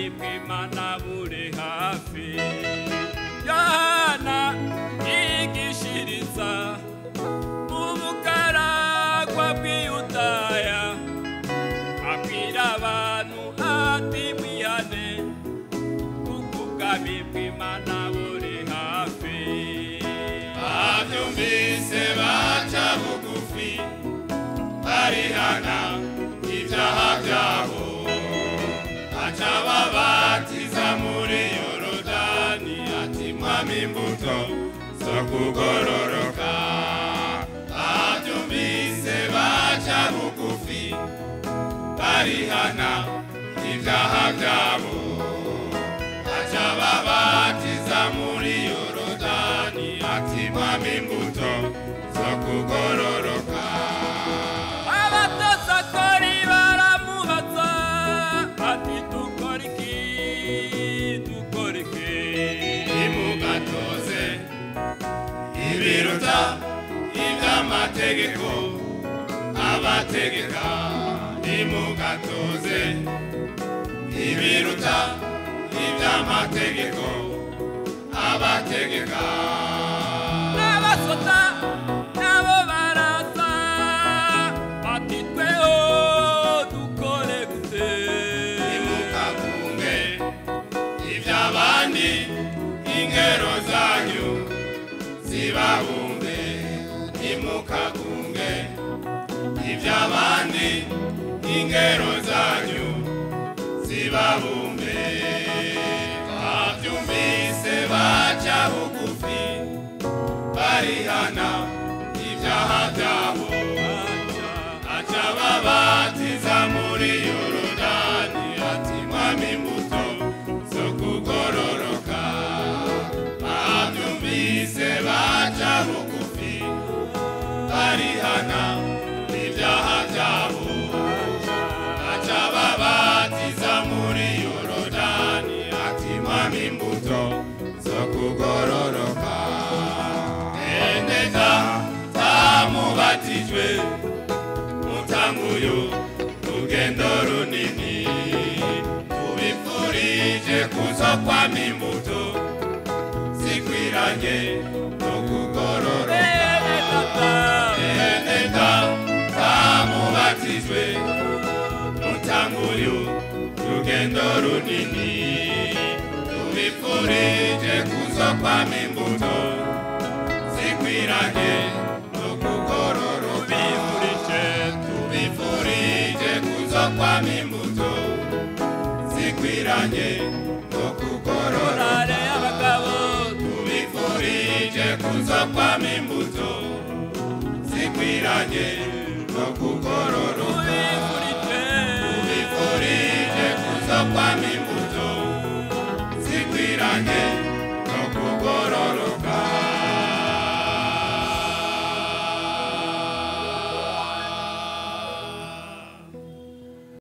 ubwami bw'Imana buri hafi. Yohana yigishiriza mu bugaragwa bw'Iyudaya, abwira abantu ati mwihane kuko ubwami bw'Imana buri hafi. Abyumvise baca bugufi, barihana ibyaha byabo, aca babatiza muri Yorodani, ati mwami imbuto zo kugororoka. Abyumvise baca bugufi, barihana ibyaha byabo, aca babatiza muri Yorodani, ati mwami imbuto zo kugororoka. Abatozakori baramubaza ati dukora iki, dukora iki? Nimugatoze ibiruta iby'amategeko abategeka, nimugatoze ibiruta iby'amategeko abategeka. N'abasota nabo baraza bati tweho dukore gute? Nimukagunge iby'abandi, ingero zanyu zibabumbe. Nimukagunge iby'abandi, ingero zanyu zibabumbe. Abyumvise baca bugufi, barihana ibyaha byabo, aca babatiza muri Yorodani, ati mwami imbuto zo kugororoka. Abyumvise baca bugufi, barihana ibyaha byabo, aca babatiza muri Yorodani, ati mwami imbuto zo kugororoka. Endeza tamubatijwe, mutanguyu rugendo runini, tubifurije kuzokwama imbuto zikwiranye no kugororoka. Endeza tamubatijwe, mutanguyu rugendo runini, tubifurije kuzokwama imbuto zikwiranye no kugororoka. Tubifurije kuzokwama imbuto zikwiranye no kugororoka. Tubifurije kuzokwama imbuto zikwiranye no kugororoka. Tubifurije kuzokwama imbuto